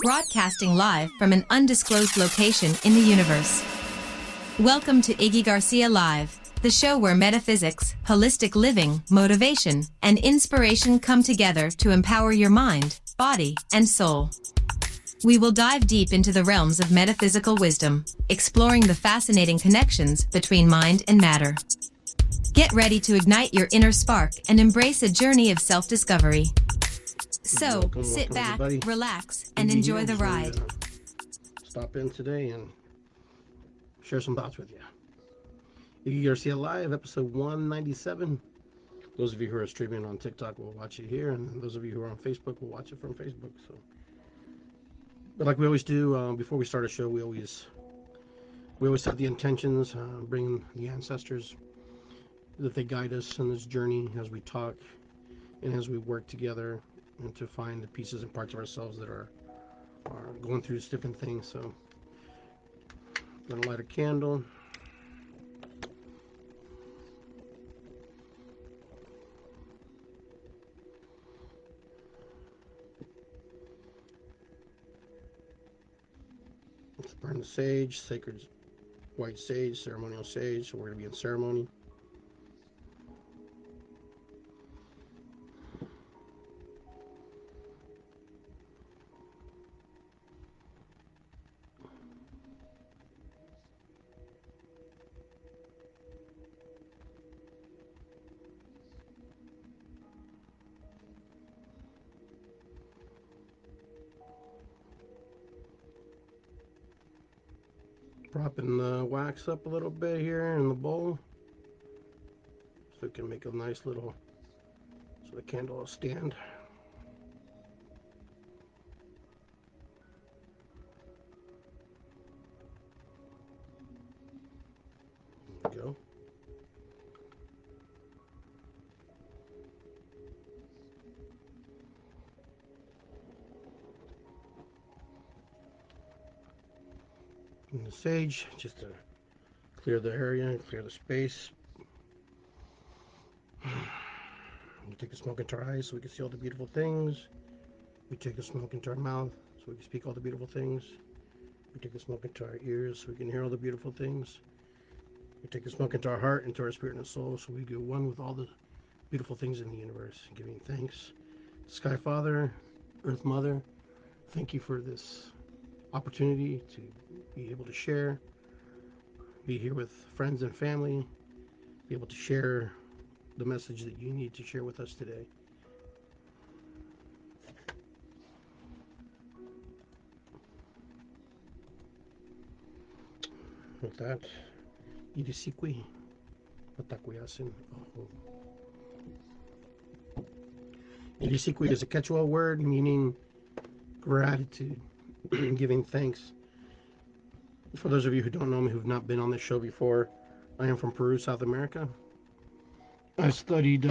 broadcasting live from an undisclosed location in the universe. Welcome to Iggy Garcia Live, the show where metaphysics, holistic living, motivation, and inspiration come together to empower your mind, body, and soul. We will dive deep into the realms of metaphysical wisdom, exploring the fascinating connections between mind and matter. Get ready to ignite your inner spark and embrace a journey of self-discovery. So, sit back, everybody. Relax, and enjoy the ride. Stop in today and share some thoughts with you. Iggy Garcia Live, episode 197. Those of you who are streaming on TikTok will watch it here, and those of you who are on Facebook will watch it from Facebook. But like we always do, before we start a show, we always set the intentions, bring the ancestors, that they guide us in this journey as we talk and as we work together, and to find the pieces and parts of ourselves that are going through different things. So I'm gonna light a candle. Let's burn the sage, sacred white sage, ceremonial sage. So we're gonna be in ceremony. Propping the wax up a little bit here in the bowl so it can make a nice little, so the candle will stand. There we go. And the sage, just to clear the area, clear the space. We take the smoke into our eyes so we can see all the beautiful things. We take the smoke into our mouth so we can speak all the beautiful things. We take the smoke into our ears so we can hear all the beautiful things. We take the smoke into our heart, into our spirit and soul, so we get one with all the beautiful things in the universe. Giving thanks. Sky Father, Earth Mother, thank you for this opportunity to be able to share, be here with friends and family, be able to share the message that you need to share with us today. With that, Irisikwi, Patakuyasin. Irisikwi is a Quechua word meaning gratitude, giving thanks. For those of you who don't know me, who've not been on this show before, I am from Peru, South America. I studied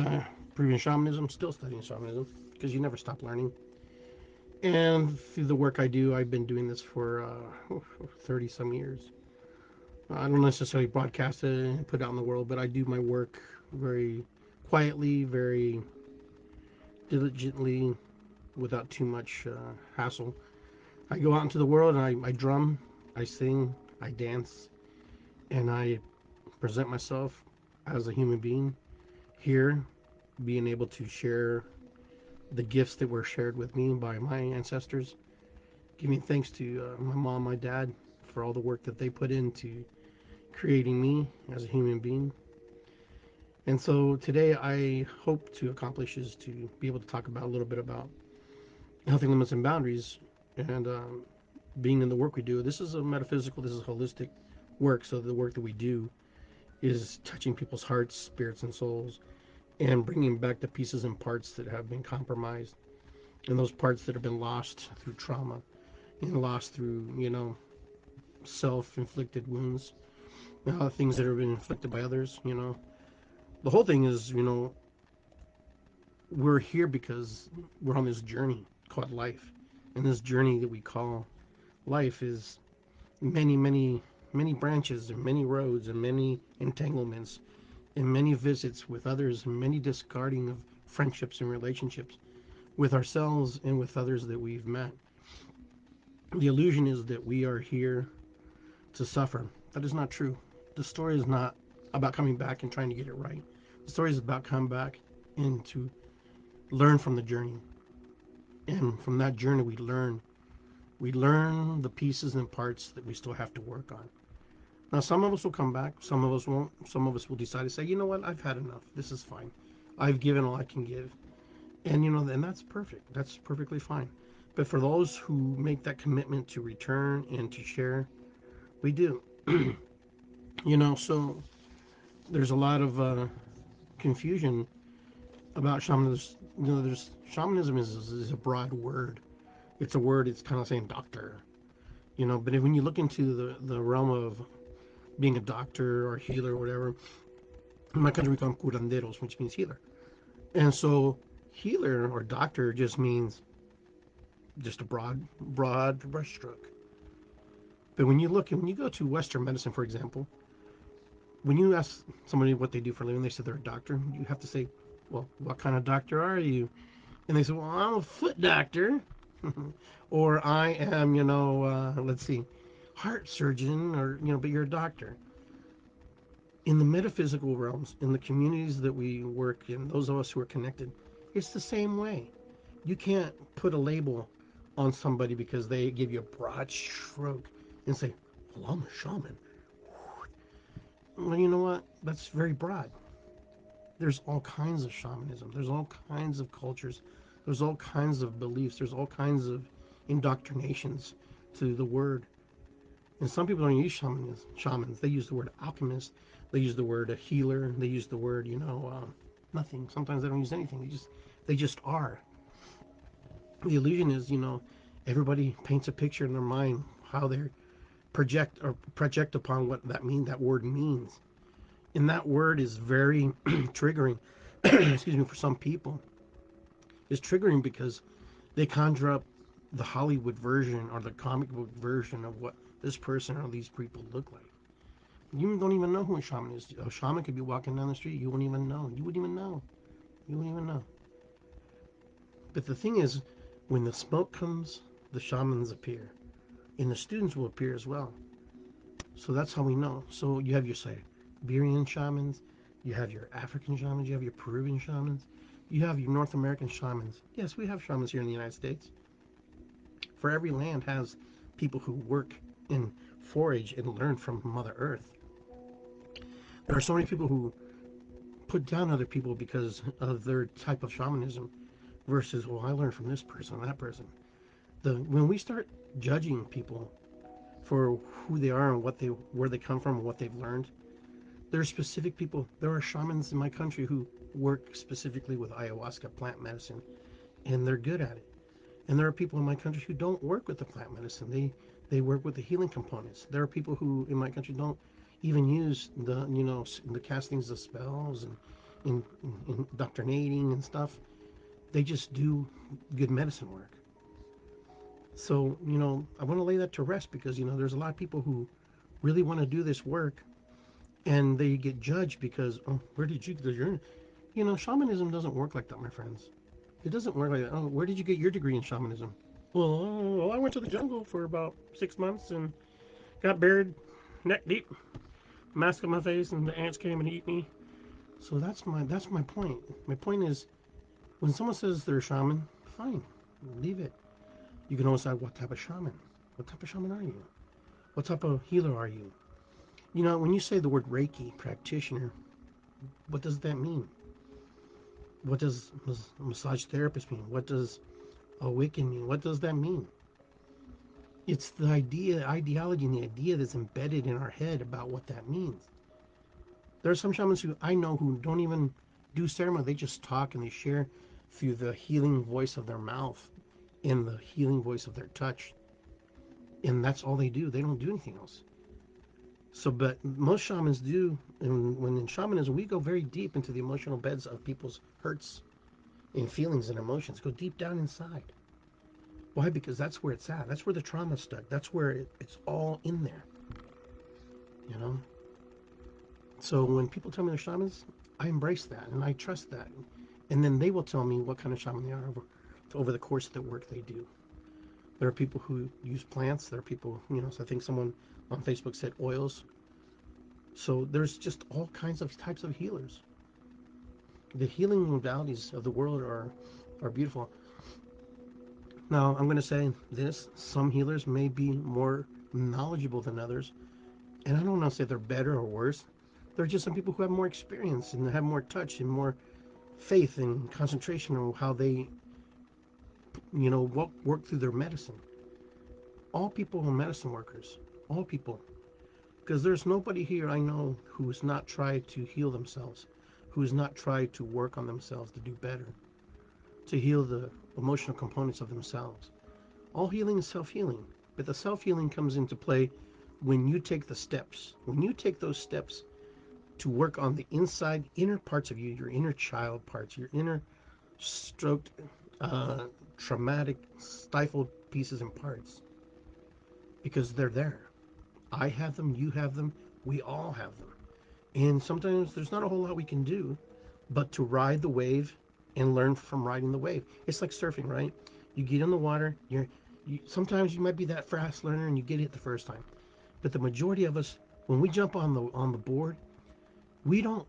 Peruvian shamanism, still studying shamanism, because you never stop learning. And through the work I do, I've been doing this for 30 some years. I don't necessarily broadcast it and put it out in the world, but I do my work very quietly, very diligently, without too much hassle. I go out into the world and I drum, I sing, I dance, and I present myself as a human being here, being able to share the gifts that were shared with me by my ancestors, giving thanks to my mom, my dad, for all the work that they put into creating me as a human being. And so today I hope to accomplish is to be able to talk about a little bit about healthy limits and boundaries, and being in the work we do. This is a metaphysical, this is holistic work, so the work that we do is touching people's hearts, spirits, and souls, and bringing back the pieces and parts that have been compromised, and those parts that have been lost through trauma, and lost through, self-inflicted wounds, things that have been inflicted by others. The whole thing is, we're here because we're on this journey called life, and this journey that we call life is many, many, many branches and many roads and many entanglements and many visits with others and many discarding of friendships and relationships with ourselves and with others that we've met. The illusion is that we are here to suffer. That is not true. The story is not about coming back and trying to get it right. The story is about coming back and to learn from the journey. And from that journey, we learn the pieces and parts that we still have to work on. Now, some of us will come back, some of us won't. Some of us will decide to say, you know what, I've had enough. This is fine. I've given all I can give. And, and that's perfect. That's perfectly fine. But for those who make that commitment to return and to share, we do. So there's a lot of confusion about shamanism. Shamanism is a broad word. It's a word. It's kind of saying doctor. But when you look into the realm of being a doctor or healer or whatever, in my country we call them curanderos, which means healer. And so healer or doctor just means just a broad brushstroke. But when you go to Western medicine, for example, when you ask somebody what they do for a living, they say they're a doctor. You have to say, well, what kind of doctor are you? And they say, well, I'm a foot doctor. Or I am, let's see, heart surgeon, or, but you're a doctor. In the metaphysical realms, in the communities that we work in, those of us who are connected, it's the same way. You can't put a label on somebody because they give you a broad stroke and say, well, I'm a shaman. Well, you know what? That's very broad. There's all kinds of shamanism. There's all kinds of cultures. There's all kinds of beliefs. There's all kinds of indoctrinations to the word. And some people don't use shamans. They use the word alchemist. They use the word healer. They use the word, nothing. Sometimes they don't use anything. They just are. The illusion is, everybody paints a picture in their mind how they project upon what that word means. And that word is very triggering. Excuse me, for some people. It's triggering because they conjure up the Hollywood version or the comic book version of what this person or these people look like. You don't even know who a shaman is. A shaman could be walking down the street. You wouldn't even know. You wouldn't even know. You wouldn't even know. But the thing is, when the smoke comes, the shamans appear. And the students will appear as well. So that's how we know. So you have your Siberian shamans. You have your African shamans. You have your Peruvian shamans. You have your North American shamans. Yes, we have shamans here in the United States. For every land has people who work and forage and learn from Mother Earth. There are so many people who put down other people because of their type of shamanism versus, well, I learned from this person, that person. When we start judging people for who they are and where they come from and what they've learned, there are specific people. There are shamans in my country who work specifically with ayahuasca plant medicine, and they're good at it. And there are people in my country who don't work with the plant medicine. They work with the healing components. There are people who in my country don't even use the castings of spells and indoctrinating and stuff. They just do good medicine work. So, I want to lay that to rest because, there's a lot of people who really want to do this work and they get judged because, oh, where did you get your, shamanism doesn't work like that, my friends. It doesn't work like that. Oh, where did you get your degree in shamanism? Well, I went to the jungle for about 6 months and got buried neck deep, mask on my face, and the ants came and eat me. So that's my point. My point is, when someone says they're a shaman, fine, leave it. You can always decide what type of shaman. What type of shaman are you? What type of healer are you? When you say the word Reiki practitioner, what does that mean? What does massage therapist mean? What does a Wiccan mean? What does that mean? It's the ideology and the idea that's embedded in our head about what that means. There are some shamans who I know who don't even do ceremony. They just talk and they share through the healing voice of their mouth and the healing voice of their touch. And that's all they do. They don't do anything else. So, but most shamans do, and when in shamanism, we go very deep into the emotional beds of people's hurts and feelings and emotions. Go deep down inside. Why? Because that's where it's at. That's where the trauma's stuck. That's where it's all in there. So when people tell me they're shamans, I embrace that and I trust that. And then they will tell me what kind of shaman they are over the course of the work they do. There are people who use plants. There are people, so I think someone on Facebook said oils. So there's just all kinds of types of healers. The healing modalities of the world are beautiful. Now, I'm going to say this, some healers may be more knowledgeable than others, and I don't want to say they're better or worse. There are just some people who have more experience and have more touch and more faith and concentration on how they, work through their medicine. All people are medicine workers. All people. Because there's nobody here I know who's not tried to heal themselves, who's not tried to work on themselves to do better, to heal the emotional components of themselves. All healing is self-healing, but the self-healing comes into play when you take the steps. When you take those steps to work on the inside, inner parts of you, your inner child parts, your inner stroked, uh, traumatic, stifled pieces and parts, because they're there. I have them, you have them, we all have them. And sometimes there's not a whole lot we can do but to ride the wave and learn from riding the wave. It's like surfing, right? You get in the water, sometimes you might be that fast learner and you get it the first time. But the majority of us, when we jump on the board, we don't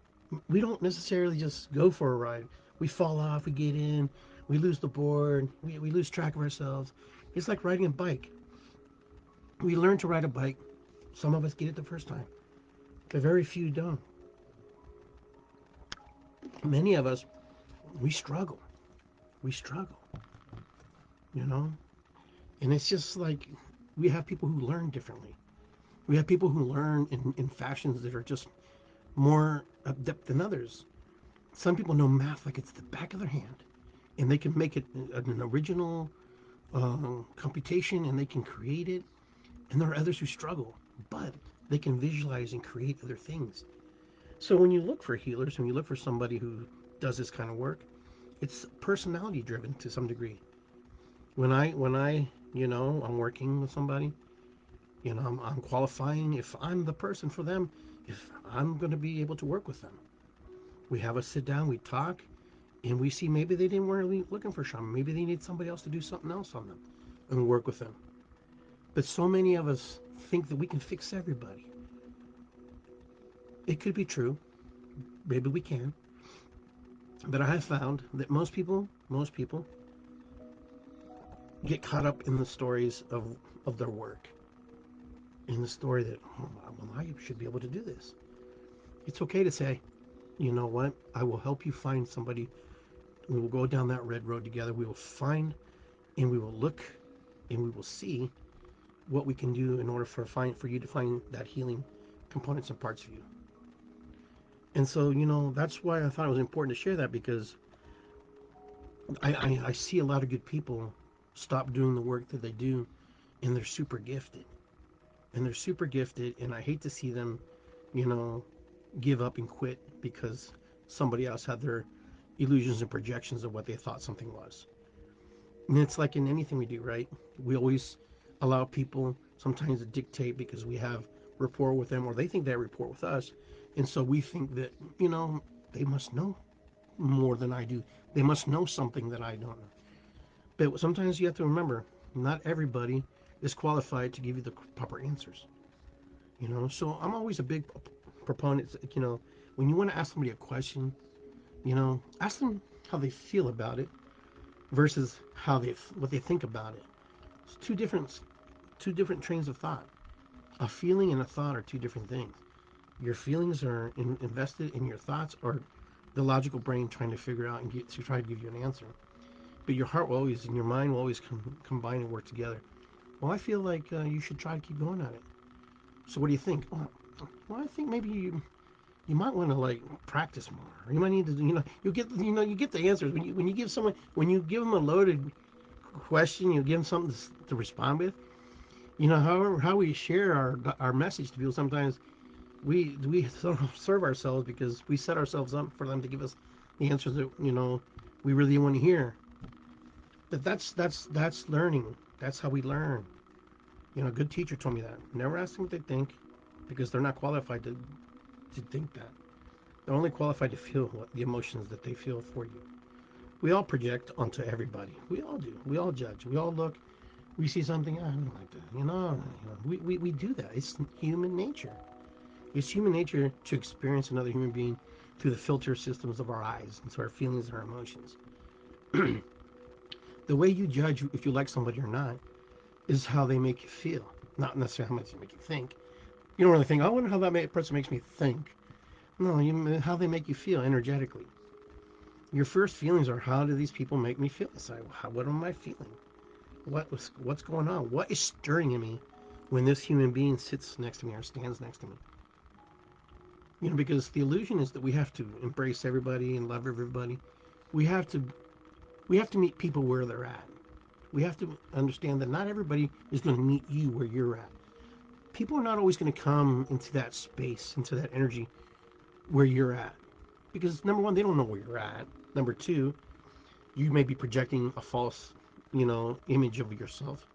we don't necessarily just go for a ride. We fall off, we get in, we lose the board, we lose track of ourselves. It's like riding a bike. We learn to ride a bike. Some of us get it the first time, but very few don't. Many of us, we struggle. We struggle, you know? And it's just like we have people who learn differently. We have people who learn in fashions that are just more adept than others. Some people know math like it's the back of their hand, and they can make it an original computation and they can create it. And there are others who struggle, but they can visualize and create other things. So when you look for healers, when you look for somebody who does this kind of work, it's personality driven to some degree. When I I'm working with somebody, I'm qualifying if I'm the person for them, if I'm going to be able to work with them. We have a sit down, we talk, and we see maybe they didn't really looking for shaman. Maybe they need somebody else to do something else on them and work with them. But so many of us think that we can fix everybody. It could be true. Maybe we can. But I have found that most people get caught up in the stories of their work. In the story that, oh, well, I should be able to do this. It's okay to say, you know what? I will help you find somebody. We will go down that red road together. We will find and we will look and we will see what we can do in order for you to find that healing components and parts of you. And so, that's why I thought it was important to share that, because I see a lot of good people stop doing the work that they do, and they're super gifted. And they're super gifted, and I hate to see them, you know, give up and quit because somebody else had their illusions and projections of what they thought something was. And it's like in anything we do, right? We always allow people sometimes to dictate because we have rapport with them, or they think they have rapport with us. And so we think that, they must know more than I do. They must know something that I don't know. But sometimes you have to remember, not everybody is qualified to give you the proper answers. So I'm always a big proponent. When you want to ask somebody a question, ask them how they feel about it versus what they think about it. It's two different trains of thought. A feeling and a thought are two different things. Your feelings are invested in your thoughts, or the logical brain trying to figure out and to try to give you an answer. But your heart will always and your mind will always combine and work together. Well, I feel like you should try to keep going at it. So what do you think? Well, I think maybe you might want to practice more. Or you might need to, you get the answers when you give someone, when you give them a loaded question, you give them something to respond with. How we share our message to people, sometimes we sort of serve ourselves because we set ourselves up for them to give us the answers that we really want to hear. But that's learning. That's how we learn. A good teacher told me that. Never ask them what they think, because they're not qualified to think that. They're only qualified to feel the emotions that they feel for you. We all project onto everybody. We all do. We all judge. We all look. We see something, I don't like that. We do that. It's human nature. It's human nature to experience another human being through the filter systems of our eyes and so our feelings and our emotions. The way you judge if you like somebody or not is how they make you feel, not necessarily how much they make you think. You don't really think, I wonder how that person makes me think. No, how they make you feel energetically. Your first feelings are, how do these people make me feel? It's like, what am I feeling? What's going on? What is stirring in me when this human being sits next to me or stands next to me? Because the illusion is that we have to embrace everybody and love everybody. We have to meet people where they're at. We have to understand that not everybody is going to meet you where you're at. People are not always going to come into that space, into that energy where you're at. Because number one, they don't know where you're at. Number two, you may be projecting a false, image of yourself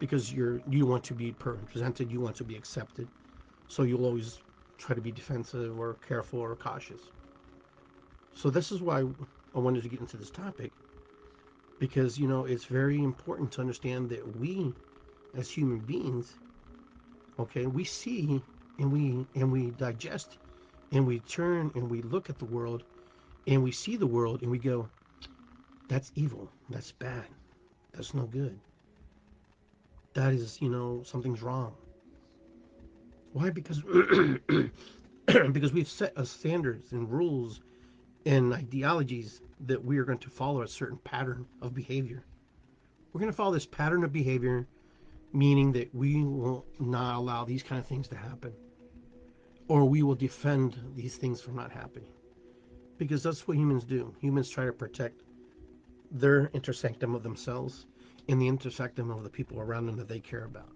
because you want to be presented, you want to be accepted. So you'll always try to be defensive or careful or cautious. So this is why I wanted to get into this topic, because it's very important to understand that we as human beings, okay, we see and we digest and we turn and we look at the world and we see the world and we go, that's evil, that's bad, that's no good, that is, something's wrong. Why? Because because we've set standards and rules and ideologies that we are going to follow a certain pattern of behavior. We're going to follow this pattern of behavior, meaning that we will not allow these kind of things to happen, or we will defend these things from not happening, because that's what humans do. Humans try to protect their intersanctum of themselves and the intersanctum of the people around them that they care about.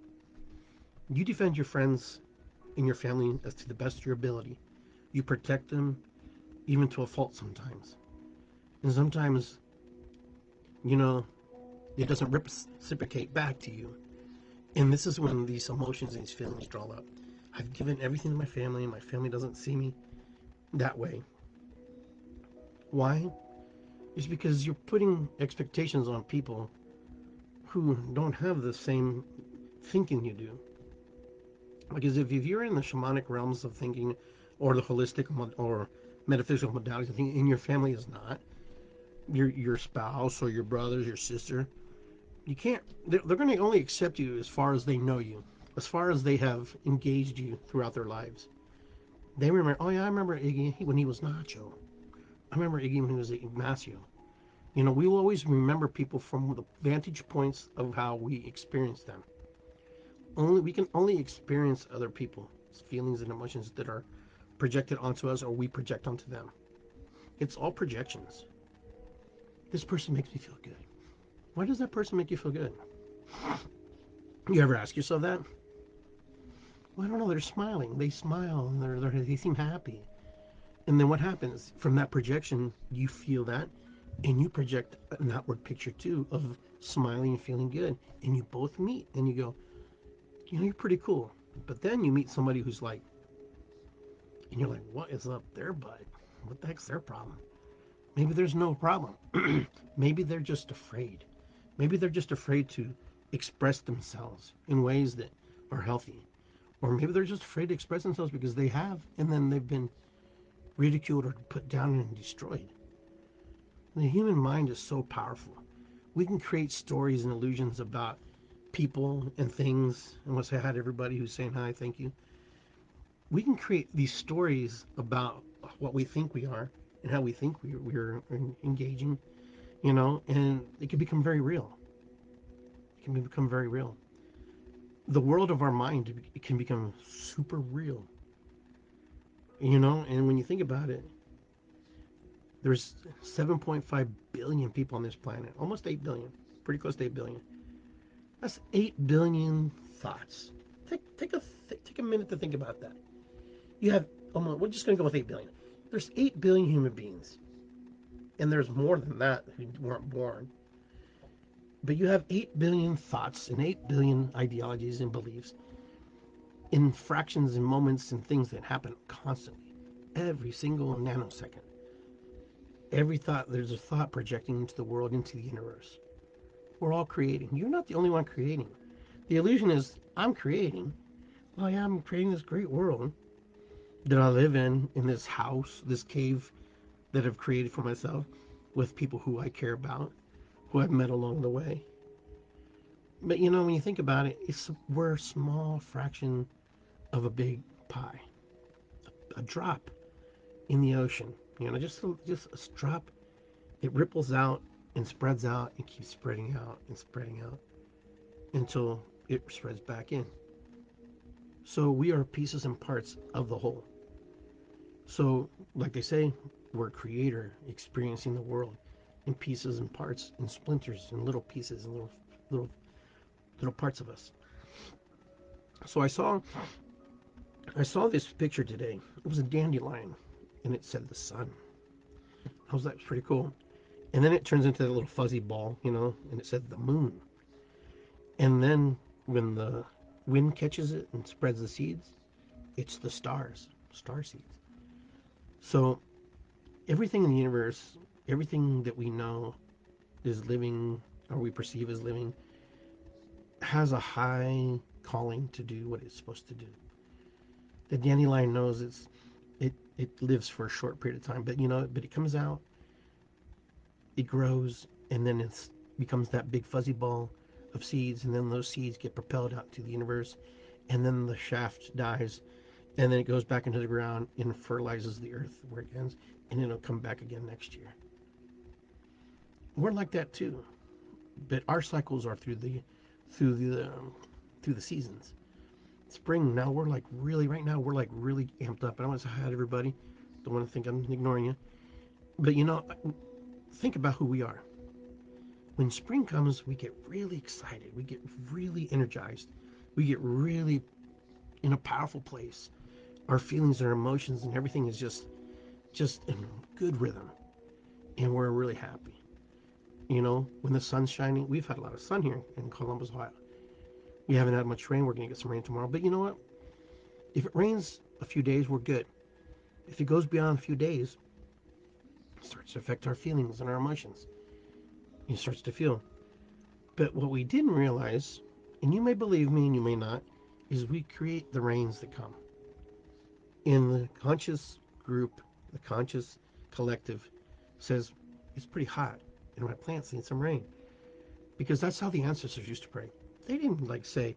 You defend your friends and your family as to the best of your ability. You protect them even to a fault sometimes. And sometimes, it doesn't reciprocate back to you. And this is when these emotions and these feelings draw up. I've given everything to my family, and my family doesn't see me that way. Why? It's because you're putting expectations on people who don't have the same thinking you do. Because if you're in the shamanic realms of thinking, or the holistic or metaphysical modalities of thinking, and your family is not, your spouse or your brothers, your sister, you can't. They're going to only accept you as far as they know you, as far as they have engaged you throughout their lives. They remember, oh yeah, I remember Iggy when he was Nacho. I remember Iggy when he was Ignacio. We will always remember people from the vantage points of how we experience them. We can only experience other people's feelings and emotions that are projected onto us, or we project onto them. It's all projections. This person makes me feel good. Why does that person make you feel good? You ever ask yourself that? Well, I don't know. They're smiling. They smile and they seem happy. And then what happens? From that projection, you feel that, and you project an outward picture too of smiling and feeling good. And you both meet, and you go, you're pretty cool. But then you meet somebody who's like, and you're like, what is up their butt? What the heck's their problem? Maybe there's no problem. Maybe they're just afraid. Maybe they're just afraid to express themselves in ways that are healthy. Or maybe they're just afraid to express themselves because they have, and then they've been ridiculed or put down and destroyed. The human mind is so powerful. We can create stories and illusions about people and things. And let's say hi to everybody who's saying hi, thank you. We can create these stories about what we think we are and how we think we're engaging, and it can become very real. It can become very real. The world of our mind, it can become super real, and when you think about it, there's 7.5 billion people on this planet, almost 8 billion, pretty close to 8 billion. That's 8 billion thoughts. Take a minute to think about that. You have, we're just going to go with 8 billion. There's 8 billion human beings, and there's more than that who weren't born. But you have 8 billion thoughts and 8 billion ideologies and beliefs in fractions and moments and things that happen constantly, every single nanosecond. Every thought, there's a thought projecting into the world, into the universe. We're all creating. You're not the only one creating. The illusion is, I'm creating. Well, yeah, I'm creating this great world that I live in this house, this cave that I've created for myself with people who I care about, who I've met along the way. But when you think about it, we're a small fraction of a big pie, a drop in the ocean. Just a drop. It ripples out and spreads out and keeps spreading out and spreading out until it spreads back in. So we are pieces and parts of the whole. So, like they say, we're a creator experiencing the world in pieces and parts, in splinters, and little pieces, and little parts of us. So I saw this picture today. It was a dandelion, and it said the sun. I was like, that's pretty cool. And then it turns into a little fuzzy ball, and it said the moon. And then when the wind catches it and spreads the seeds, it's the stars, star seeds. So everything in the universe, everything that we know is living, or we perceive as living, has a high calling to do what it's supposed to do. The dandelion knows it lives for a short period of time, but it comes out, it grows, and then it becomes that big fuzzy ball of seeds, and then those seeds get propelled out to the universe, and then the shaft dies, and then it goes back into the ground and fertilizes the earth where it ends, and it'll come back again next year. We're like that too, but our cycles are through the seasons. Spring, now we're like really right now we're like really amped up. I don't want to say hi to everybody. Don't want to think I'm ignoring you, but think about who we are. When spring comes, we get really excited. We get really energized. We get really in a powerful place. Our feelings, our emotions, and everything is just in good rhythm, and we're really happy. When the sun's shining, we've had a lot of sun here in Columbus, Ohio. We haven't had much rain. We're going to get some rain tomorrow. But you know what? If it rains a few days, we're good. If it goes beyond a few days, it starts to affect our feelings and our emotions. It starts to feel. But what we didn't realize, and you may believe me and you may not, is we create the rains that come. In the conscious group, the conscious collective says, it's pretty hot and my plants need some rain. Because that's how the ancestors used to pray. They didn't say,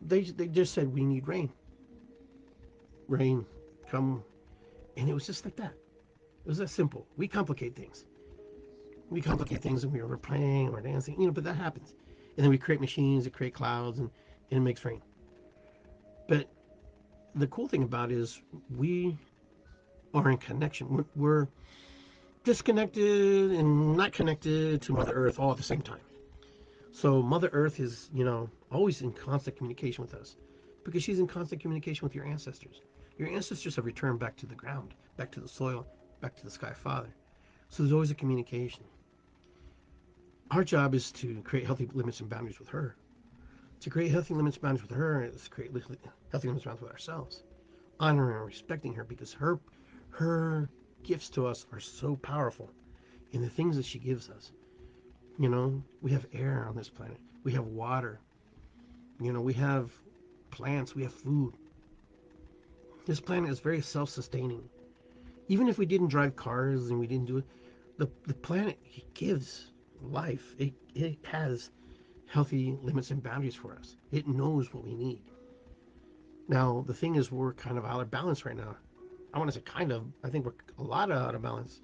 they just said, we need rain. Rain, come. And it was just like that. It was that simple. We complicate things. And we're playing or dancing, but that happens. And then we create machines that create clouds and it makes rain. But the cool thing about it is we are in connection. We're disconnected and not connected to Mother Earth all at the same time. So Mother Earth is, always in constant communication with us because she's in constant communication with your ancestors. Your ancestors have returned back to the ground, back to the soil, back to the Sky Father. So there's always a communication. Our job is to create healthy limits and boundaries with her. To create healthy limits and boundaries with her is to create healthy limits and boundaries with ourselves. Honoring and respecting her because her gifts to us are so powerful in the things that she gives us. We have air on this planet. We have water. We have plants. We have food. This planet is very self-sustaining. Even if we didn't drive cars and we didn't do it, the planet gives life. It has healthy limits and boundaries for us. It knows what we need. Now, the thing is, we're kind of out of balance right now. I want to say kind of. I think we're a lot out of balance.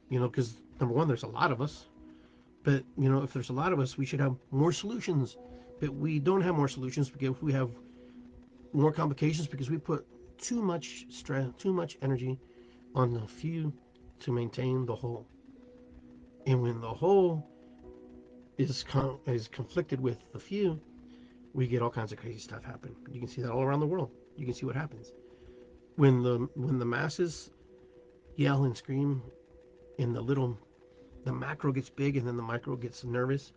Because number one, there's a lot of us. But, if there's a lot of us, we should have more solutions. But we don't have more solutions because we have more complications because we put too much stress, too much energy on the few to maintain the whole. And when the whole is conflicted with the few, we get all kinds of crazy stuff happen. You can see that all around the world. You can see what happens. When the masses yell and scream and the macro gets big and then the micro gets nervous,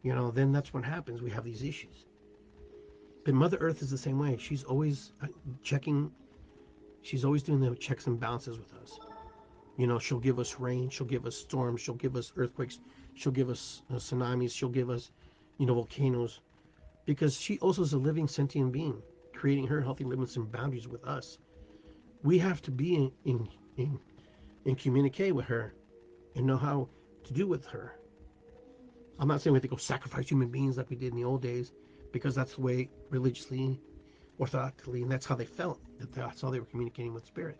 then that's what happens. We have these issues. But Mother Earth is the same way. She's always checking. She's always doing the checks and balances with us. She'll give us rain. She'll give us storms. She'll give us earthquakes. She'll give us tsunamis. She'll give us, volcanoes, because she also is a living sentient being, creating her healthy limits and boundaries with us. We have to be in communicate with her and know how to do with her. I'm not saying we have to go sacrifice human beings like we did in the old days, because that's the way religiously, orthodoxly, and that's how they felt. That's how they were communicating with spirit.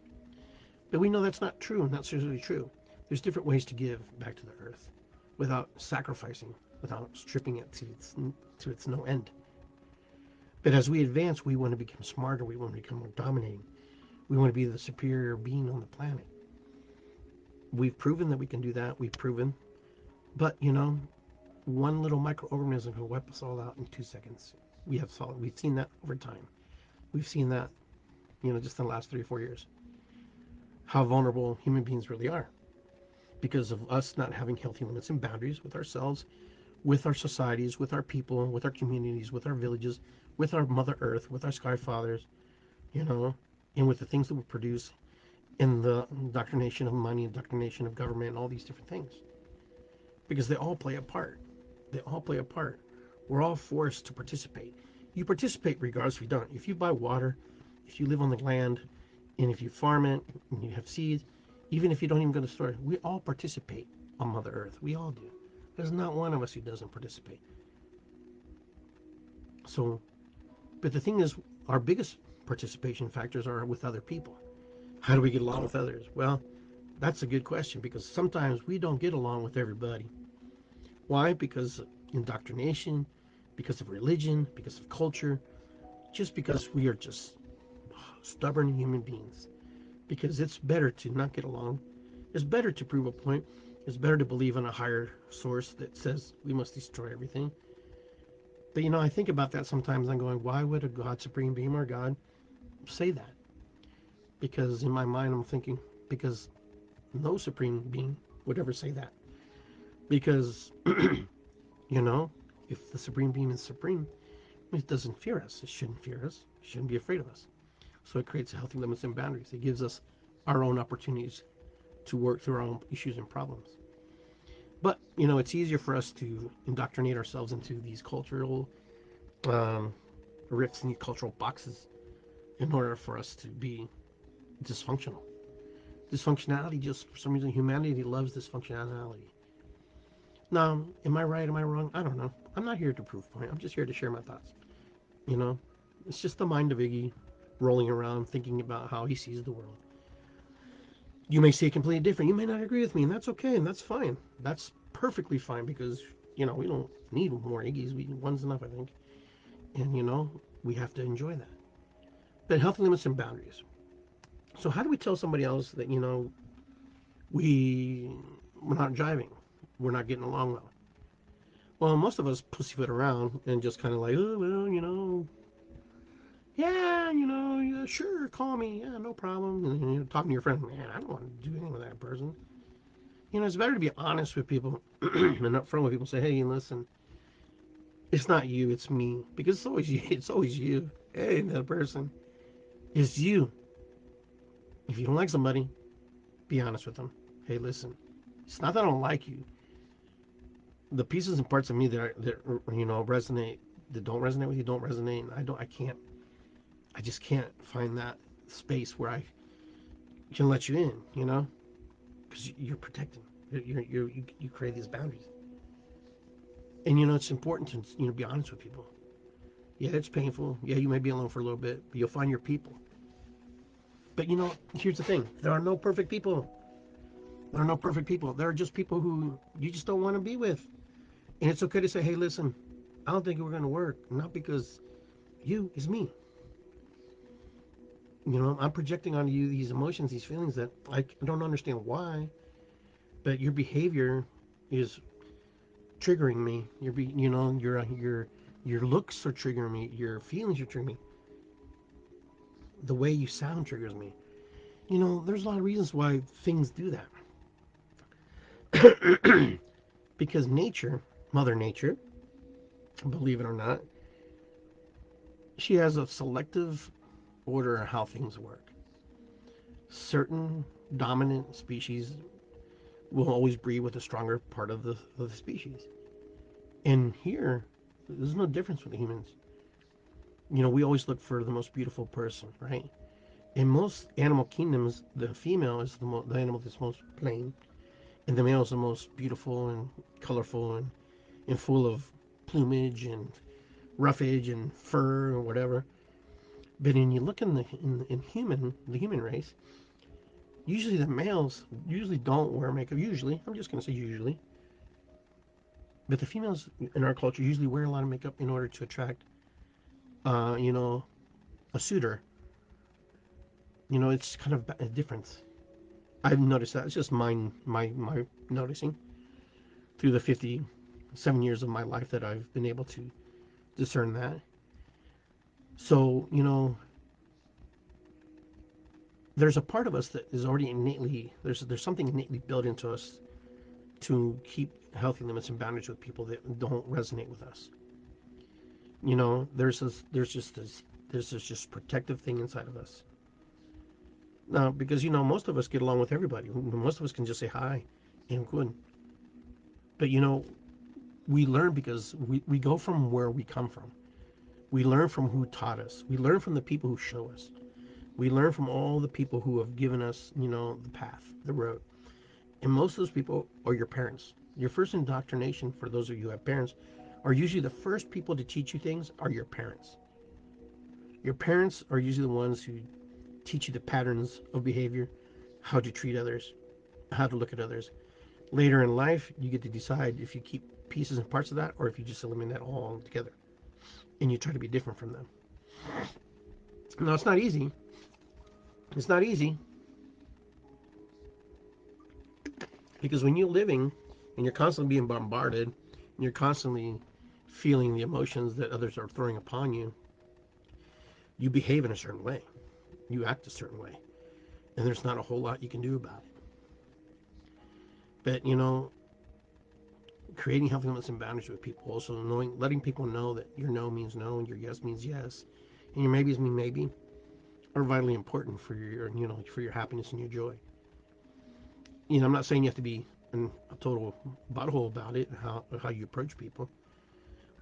But we know that's not true, and that's really true. There's different ways to give back to the earth without sacrificing, without stripping it to its no end. But as we advance, we want to become smarter. We want to become more dominating. We want to be the superior being on the planet. We've proven that we can do that. We've proven. But, one little microorganism can wipe us all out in 2 seconds. We've seen that over time. We've seen that, just in the last 3 or 4 years. How vulnerable human beings really are. Because of us not having healthy limits and boundaries with ourselves, with our societies, with our people, with our communities, with our villages, with our Mother Earth, with our Sky Fathers, and with the things that we produce, in the indoctrination of money, indoctrination of government, and all these different things. Because they all play a part. They all play a part. We're all forced to participate. You participate regardless if you don't. If you buy water, if you live on the land, and if you farm it, and you have seeds, even if you don't even go to the store, we all participate on Mother Earth. We all do. There's not one of us who doesn't participate. So, but the thing is, our biggest participation factors are with other people. How do we get along with others? Well, that's a good question, because sometimes we don't get along with everybody. Why? Because of indoctrination, because of religion, because of culture, just because we are just stubborn human beings. Because it's better to not get along. It's better to prove a point. It's better to believe in a higher source that says we must destroy everything. But I think about that sometimes. I'm going, why would a God, Supreme Being, or God say that? Because in my mind I'm thinking, because no Supreme Being would ever say that. Because, if the Supreme Being is supreme, it doesn't fear us. It shouldn't fear us. It shouldn't be afraid of us. So it creates healthy limits and boundaries. It gives us our own opportunities to work through our own issues and problems. But, it's easier for us to indoctrinate ourselves into these cultural rifts and cultural boxes in order for us to be dysfunctional. Dysfunctionality, just for some reason, humanity loves dysfunctionality. Now, am I right? Am I wrong? I don't know. I'm not here to prove a point. I'm just here to share my thoughts. It's just the mind of Iggy rolling around thinking about how he sees the world. You may see it completely different. You may not agree with me, and that's okay, and that's fine. That's perfectly fine, because, we don't need more Iggy's. One's enough, I think. And, we have to enjoy that. But healthy limits and boundaries. So how do we tell somebody else that, we're not jiving? We're not getting along well. Well, most of us pussyfoot around and just kind of like, oh, well, yeah, sure, call me, yeah, no problem. And talking to your friend, man, I don't want to do anything with that person. It's better to be honest with people and upfront with people. Say, hey, listen, it's not you, it's me, because it's always you. It's always you. Hey, that person, it's you. If you don't like somebody, be honest with them. Hey, listen, it's not that I don't like you. The pieces and parts of me that resonate, that don't resonate with you, don't resonate. And I just can't find that space where I can let you in, because you're protecting. You create these boundaries. And it's important to be honest with people. Yeah, it's painful. Yeah, you may be alone for a little bit, but you'll find your people. But here's the thing: there are no perfect people. There are no perfect people. There are just people who you just don't want to be with. And it's okay to say, hey, listen, I don't think we're going to work. Not because you, is me. I'm projecting onto you these emotions, these feelings that I don't understand why, but your behavior is triggering me. Your looks are triggering me. Your feelings are triggering me. The way you sound triggers me. There's a lot of reasons why things do that. Because nature, Mother Nature, believe it or not, she has a selective order of how things work. Certain dominant species will always breed with the stronger part of the species. And here, there's no difference with the humans. We always look for the most beautiful person, right? In most animal kingdoms, the female is the animal that's most plain, and the male is the most beautiful and colorful and full of plumage and roughage and fur or whatever. But when you look in the human race, usually the males usually don't wear makeup. Usually, I'm just going to say usually, but the females in our culture usually wear a lot of makeup in order to attract, you know, a suitor. It's kind of a difference. I've noticed that. It's just my noticing through the 57 years of my life that I've been able to discern that. So, there's a part of us that is already innately there's something innately built into us to keep healthy limits and boundaries with people that don't resonate with us. There's this just protective thing inside of us. Now, because most of us get along with everybody. Most of us can just say hi and good. But we learn because we go from where we come from. We learn from who taught us. We learn from the people who show us. We learn from all the people who have given us, the path, the road. And most of those people are your parents. Your first indoctrination, for those of you who have parents, are usually the first people to teach you things are your parents. Your parents are usually the ones who teach you the patterns of behavior, how to treat others, how to look at others. Later in life, you get to decide if you keep pieces and parts of that or if you just eliminate that all altogether and you try to be different from them. Now, it's not easy. It's not easy because when you're living and you're constantly being bombarded and you're constantly feeling the emotions that others are throwing upon you, you behave in a certain way. You act a certain way. And there's not a whole lot you can do about it. But, creating healthy limits and boundaries with people, also letting people know that your no means no and your yes means yes, and your maybes mean maybe, are vitally important for your happiness and your joy. I'm not saying you have to be a total butthole about it, how you approach people,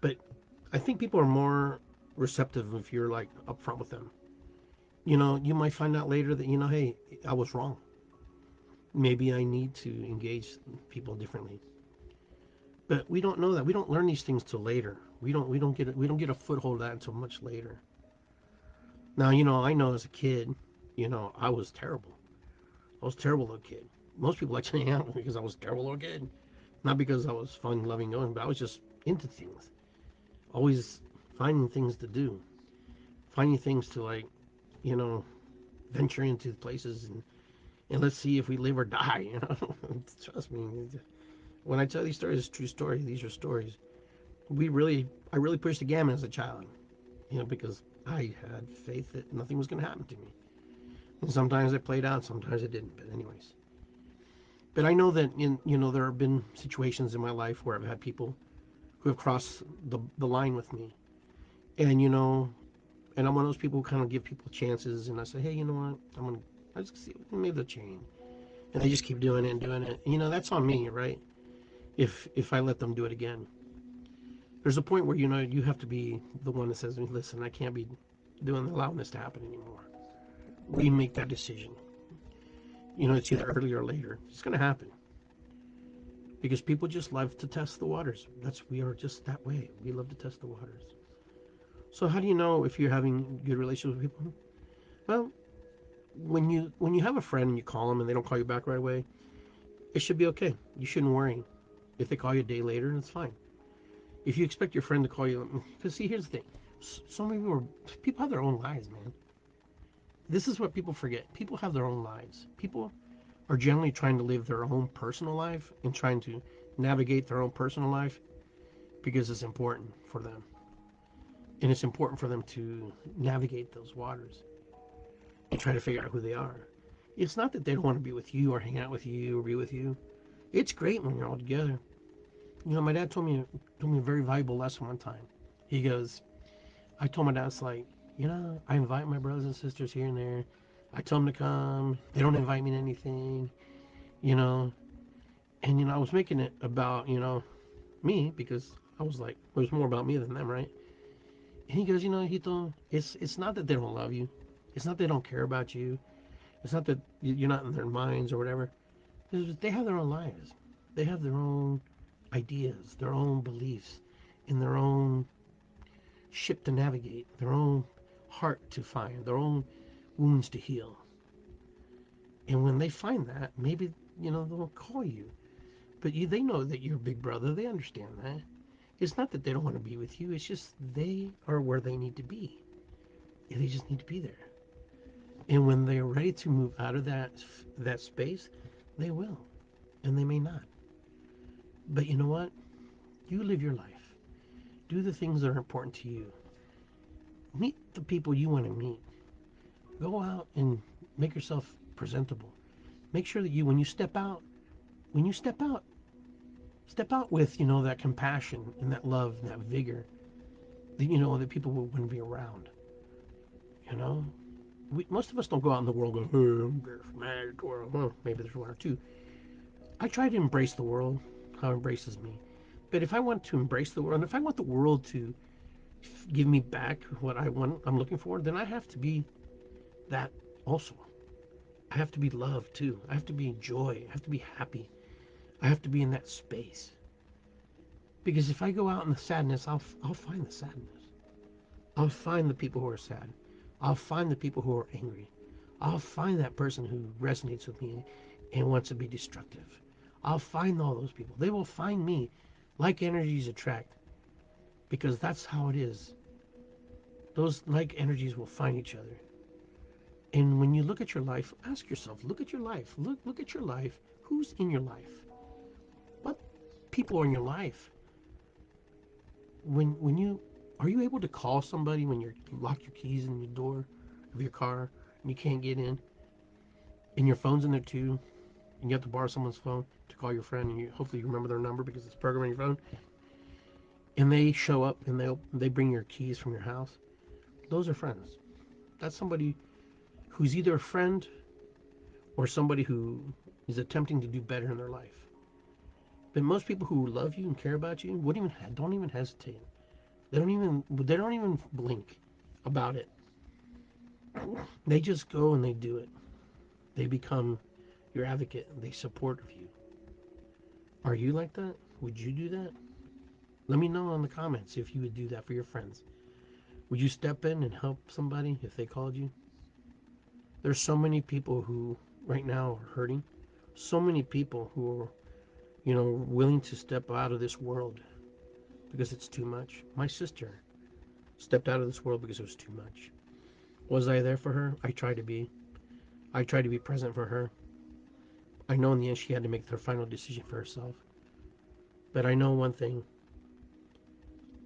but I think people are more receptive if you're like upfront with them. You might find out later that hey, I was wrong. Maybe I need to engage people differently. But we don't know that. We don't learn these things till later. We don't get a foothold of that until much later. Now, I know as a kid, I was terrible. I was a terrible little kid. Most people like to hang out with me because I was a terrible little kid. Not because I was fun, loving, going, but I was just into things. Always finding things to do. Finding things to venture into places and let's see if we live or die, Trust me. When I tell these stories, it's a true story. These are stories. I really pushed the gamut as a child, because I had faith that nothing was going to happen to me. And sometimes it played out, sometimes it didn't. But anyways, but I know that there have been situations in my life where I've had people who have crossed the line with me, and and I'm one of those people who kind of give people chances, and I say, hey, you know what, I just see maybe they'll change, and they just keep doing it and doing it. That's on me, right? If I let them do it again. There's a point where you have to be the one that says, listen, I can't be allowing this to happen anymore. We make that decision. It's either earlier or later. It's going to happen. Because people just love to test the waters. We are just that way. We love to test the waters. So how do you know if you're having good relationships with people? Well, when you have a friend and you call them and they don't call you back right away, it should be okay. You shouldn't worry. If they call you a day later, it's fine. If you expect your friend to call you, because see, here's the thing. So many people have their own lives, man. This is what people forget. People have their own lives. People are generally trying to live their own personal life and trying to navigate their own personal life because it's important for them. And it's important for them to navigate those waters and try to figure out who they are. It's not that they don't want to be with you or hang out with you or be with you. It's great when you're all together. My dad told me a very valuable lesson one time. He goes, I told my dad, it's like, I invite my brothers and sisters here and there. I tell them to come. They don't invite me to anything, And, I was making it about, me, because I was like, it was more about me than them, right? And he goes, Hito, it's not that they don't love you. It's not they don't care about you. It's not that you're not in their minds or whatever. They have their own lives. They have their own ideas, their own beliefs, and their own ship to navigate, their own heart to find, their own wounds to heal. And when they find that, maybe, they'll call you. But they know that you're big brother. They understand that. It's not that they don't want to be with you. It's just they are where they need to be. And they just need to be there. And when they're ready to move out of that space, they will. And they may not. But you know what? You live your life. Do the things that are important to you. Meet the people you want to meet. Go out and make yourself presentable. Make sure that when you step out, step out with, that compassion and that love and that vigor that, that people will want to be around. Most of us don't go out in the world and go, oh, I'm mad, or well, maybe there's one or two. I try to embrace the world, how it embraces me. But if I want to embrace the world, and if I want the world to give me back what I'm looking for, then I have to be that also. I have to be love too. I have to be joy. I have to be happy. I have to be in that space. Because if I go out in the sadness, I'll find the sadness. I'll find the people who are sad. I'll find the people who are angry. I'll find that person who resonates with me and wants to be destructive. I'll find all those people. They will find me. Like energies attract. Because that's how it is. Those like energies will find each other. And when you look at your life, ask yourself, look at your life. Look at your life. Who's in your life? What people are in your life? When you are you able to call somebody when you lock your keys in your door of your car and you can't get in, and your phone's in there too, and you have to borrow someone's phone to call your friend, and hopefully you remember their number because it's programmed on your phone, and they show up and they bring your keys from your house? Those are friends. That's somebody who's either a friend or somebody who is attempting to do better in their life. But most people who love you and care about you don't even hesitate. They don't even blink about it. They just go and they do it. They become your advocate. They support you. Are you like that? Would you do that? Let me know in the comments if you would do that for your friends. Would you step in and help somebody if they called you? There's so many people who right now are hurting. So many people who are, willing to step out of this world because it's too much. My sister stepped out of this world because it was too much. Was I there for her? I tried to be. I tried to be present for her. I know in the end she had to make her final decision for herself. But I know one thing.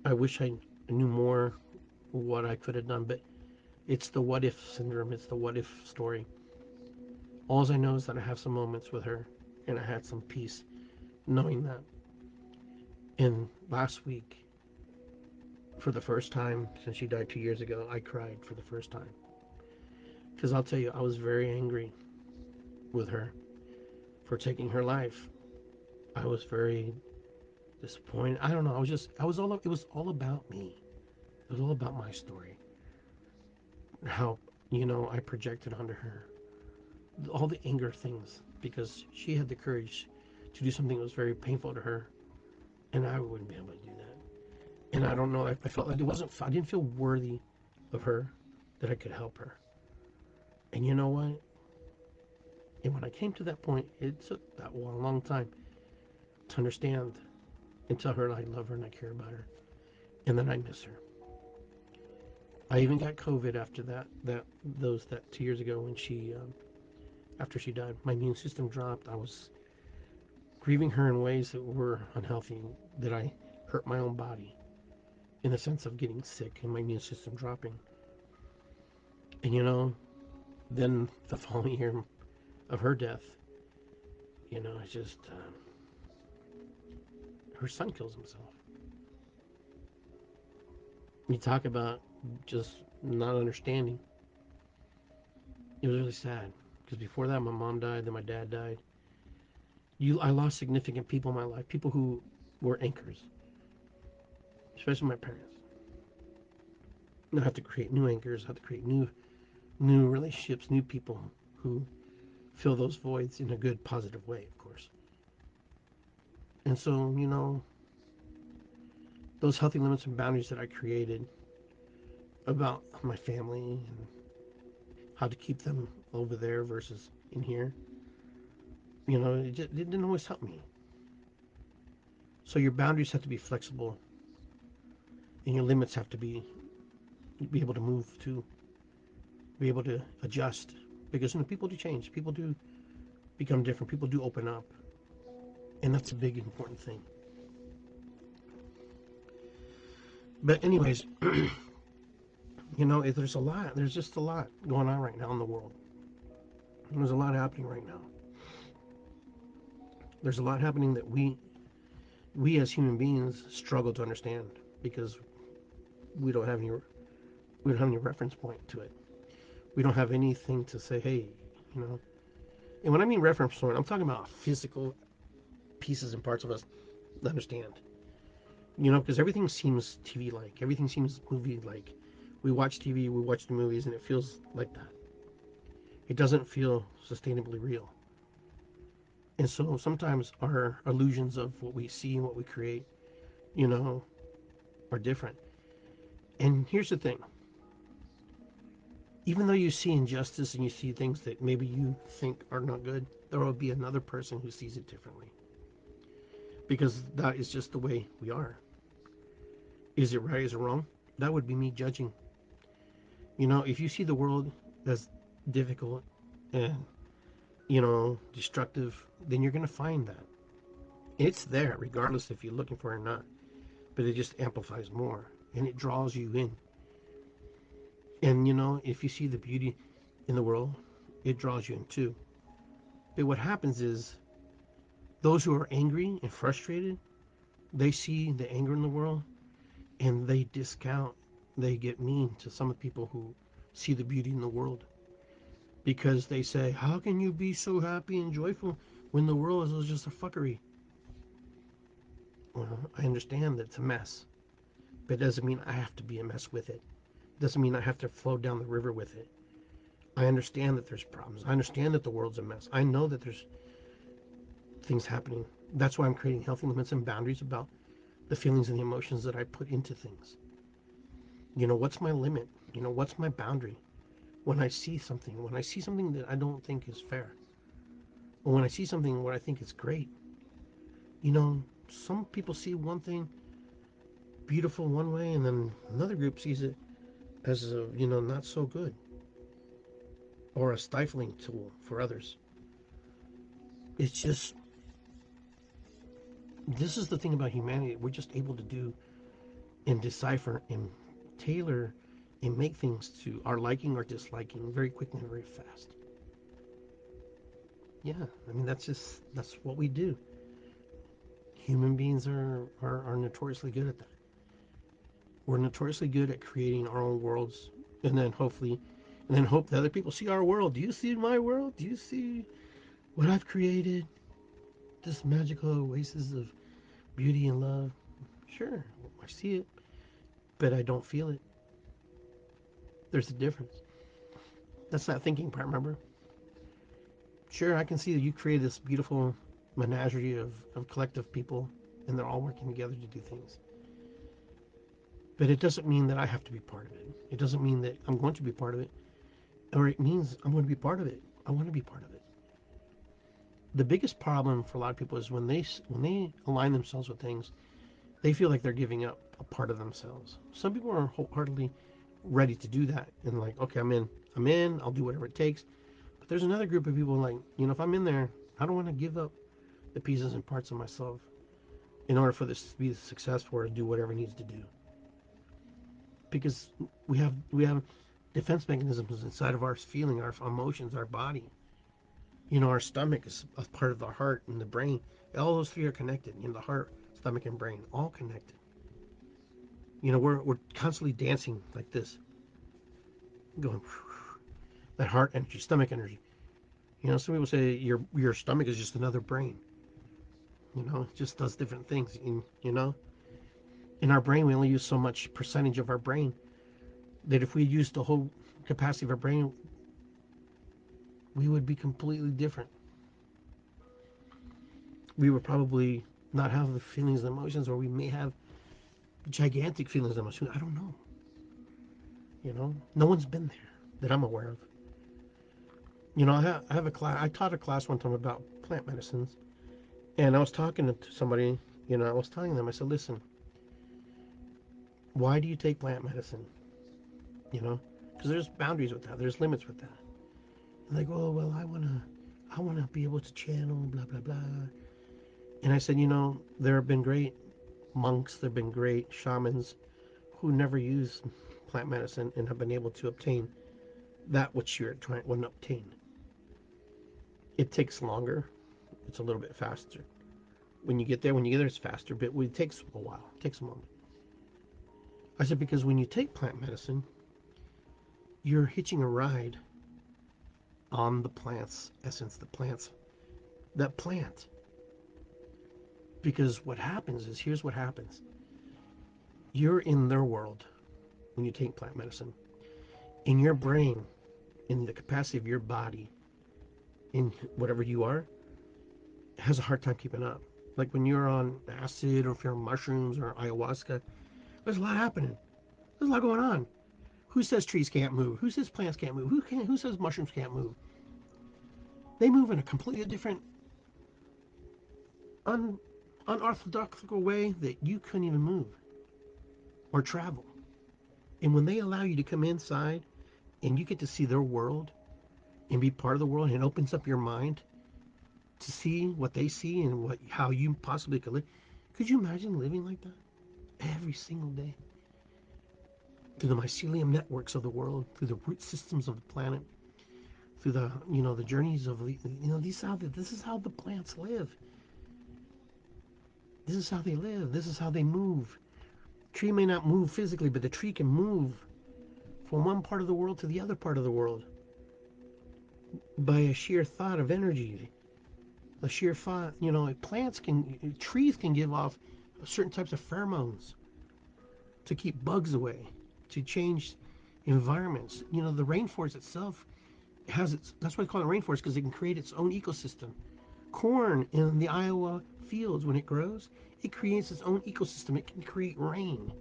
I wish I knew more what I could have done, but it's the what if syndrome. It's the what if story. All I know is that I have some moments with her and I had some peace knowing that. And last week, for the first time since she died 2 years ago, I cried for the first time. Because I'll tell you, I was very angry with her for taking her life. I was very disappointed. I don't know. It was all about me. It was all about my story. How, I projected onto her all the anger things because she had the courage to do something that was very painful to her, and I wouldn't be able to do that. And I don't know. I felt like I didn't feel worthy of her, that I could help her. And you know what? And when I came to that point, it took that long time to understand and tell her I love her and I care about her, and then I miss her. I even got COVID after that 2 years ago when after she died. My immune system dropped. I was grieving her in ways that were unhealthy, that I hurt my own body in the sense of getting sick and my immune system dropping. And then the following year of her death, it's just her son kills himself. You talk about just not understanding. It was really sad because before that my mom died, then my dad died, I lost significant people in my life, people who were anchors, especially my parents. And I have to create new anchors. I have to create new relationships, new people who fill those voids in a good, positive way, of course. And so, those healthy limits and boundaries that I created about my family and how to keep them over there versus in here, it didn't always help me. So your boundaries have to be flexible, and your limits have to be able to move to, be able to adjust, because people do change, people do become different, people do open up, and that's a big important thing. But anyways, there's just a lot going on right now in the world. There's a lot happening right now. There's a lot happening that we as human beings struggle to understand, because we don't have any reference point to it. We don't have anything to say, hey, And when I mean reference point, I'm talking about physical pieces and parts of us that understand. Because everything seems TV-like. Everything seems movie-like. We watch TV, we watch the movies, and it feels like that. It doesn't feel sustainably real. And so sometimes our illusions of what we see and what we create, are different. And here's the thing. Even though you see injustice and you see things that maybe you think are not good, there will be another person who sees it differently. Because that is just the way we are. Is it right? Is it wrong? That would be me judging. If you see the world as difficult and, destructive, then you're going to find that. It's there, regardless if you're looking for it or not. But it just amplifies more, and it draws you in. And, if you see the beauty in the world, it draws you in too. But what happens is, those who are angry and frustrated, they see the anger in the world, and they discount, they get mean to some of the people who see the beauty in the world. Because they say, how can you be so happy and joyful when the world is just a fuckery? Well, I understand that it's a mess, but it doesn't mean I have to be a mess with it. It doesn't mean I have to flow down the river with it. I understand that there's problems. I understand that the world's a mess. I know that there's things happening. That's why I'm creating healthy limits and boundaries about the feelings and the emotions that I put into things. What's my limit? What's my boundary? When I see something that I don't think is fair, or when I see something where I think it's great, some people see one thing beautiful one way, and then another group sees it as not so good, or a stifling tool for others. It's just, this is the thing about humanity. We're just able to do and decipher and tailor and make things to our liking or disliking very quickly and very fast. Yeah, I mean, that's what we do. Human beings are notoriously good at that. We're notoriously good at creating our own worlds, and then hope that other people see our world. Do you see my world? Do you see what I've created? This magical oasis of beauty and love. Sure, I see it, but I don't feel it. There's a difference. That's that thinking part, remember? Sure, I can see that you created this beautiful menagerie of collective people, and they're all working together to do things. But it doesn't mean that I have to be part of it. It doesn't mean that I'm going to be part of it. Or it means I'm going to be part of it. I want to be part of it. The biggest problem for a lot of people is when they align themselves with things, they feel like they're giving up a part of themselves. Some people are wholeheartedly ready to do that and like, okay, I'm in, I'll do whatever it takes. But there's another group of people like, if I'm in there, I don't want to give up the pieces and parts of myself in order for this to be successful or to do whatever it needs to do. Because we have defense mechanisms inside of our feeling, our emotions, our body. Our stomach is a part of the heart and the brain. All those three are connected. The heart, stomach, and brain, all connected. We're constantly dancing like this, going that heart energy, stomach energy. Some people say your stomach is just another brain. It just does different things. In our brain, we only use so much percentage of our brain that if we used the whole capacity of our brain, we would be completely different. We would probably not have the feelings and emotions, or we may have gigantic feelings and emotions. I don't know. No one's been there that I'm aware of. I have a class. I taught a class one time about plant medicines, and I was talking to somebody. I was telling them. I said, "Listen, why do you take plant medicine? Because there's boundaries with that. There's limits with that." And they go, "Oh, well, I wanna be able to channel, blah blah blah." And I said, there have been great monks, there have been great shamans who never use plant medicine and have been able to obtain that which you're trying to obtain. It takes longer. It's a little bit faster. When you get there, it's faster, but it takes a while. It takes a moment. I said, because when you take plant medicine, you're hitching a ride on the plant's essence, that plant. Because what happens is, here's what happens. You're in their world when you take plant medicine. In your brain, in the capacity of your body, in whatever you are, has a hard time keeping up. Like when you're on acid, or if you're on mushrooms or ayahuasca, there's a lot happening. There's a lot going on. Who says trees can't move? Who says plants can't move? Who says mushrooms can't move? They move in a completely different, unorthodox way that you couldn't even move or travel. And when they allow you to come inside and you get to see their world and be part of the world, and it opens up your mind to see what they see and how you possibly could live. Could you imagine living like that every single day? Through the mycelium networks of the world, through the root systems of the planet, through the journeys of this is how the plants live. This is how they live. This is how they move. Tree may not move physically, but the tree can move from one part of the world to the other part of the world by a sheer thought of energy. A sheer thought, trees can give off certain types of pheromones to keep bugs away, to change environments. The rainforest itself that's why they call it rainforest, because it can create its own ecosystem. Corn in the Iowa fields, when it grows, it creates its own ecosystem. It can create rain.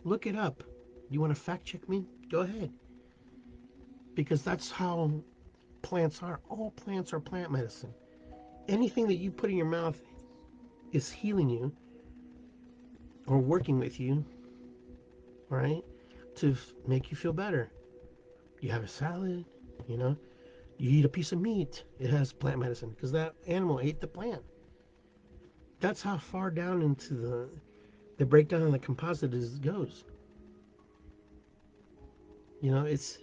Look it up. You want to fact check me? Go ahead. Because that's how plants are. All plants are plant medicine. Anything that you put in your mouth is healing you or working with you, right, to make you feel better. You have a salad, you eat a piece of meat, it has plant medicine because that animal ate the plant. That's how far down into the breakdown of the composite goes. It's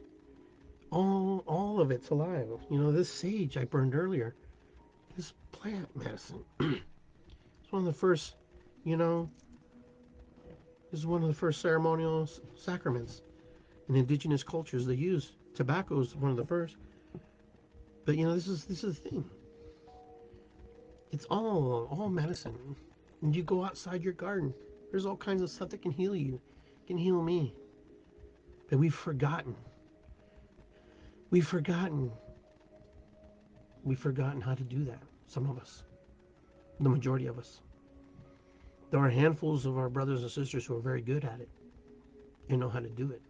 all of it's alive. This sage I burned earlier is plant medicine. It's one of the first, you know, is one of the first ceremonial sacraments in indigenous cultures. They use tobacco is one of the first. But this is the thing. It's all medicine. When you go outside your garden, there's all kinds of stuff that can heal you, can heal me. But we've forgotten. We've forgotten how to do that. Some of us, the majority of us. There are handfuls of our brothers and sisters who are very good at it and know how to do it.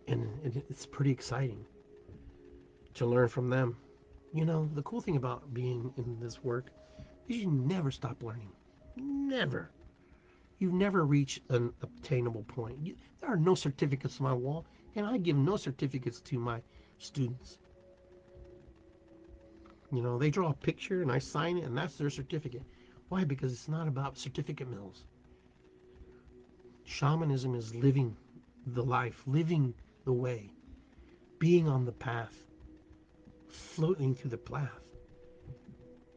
And it's pretty exciting to learn from them. The cool thing about being in this work is you never stop learning. Never. You never reach an obtainable point. There are no certificates on my wall, and I give no certificates to my students. They draw a picture and I sign it, and that's their certificate. Why? Because it's not about certificate mills. Shamanism is living the life, living the way, being on the path, floating through the path,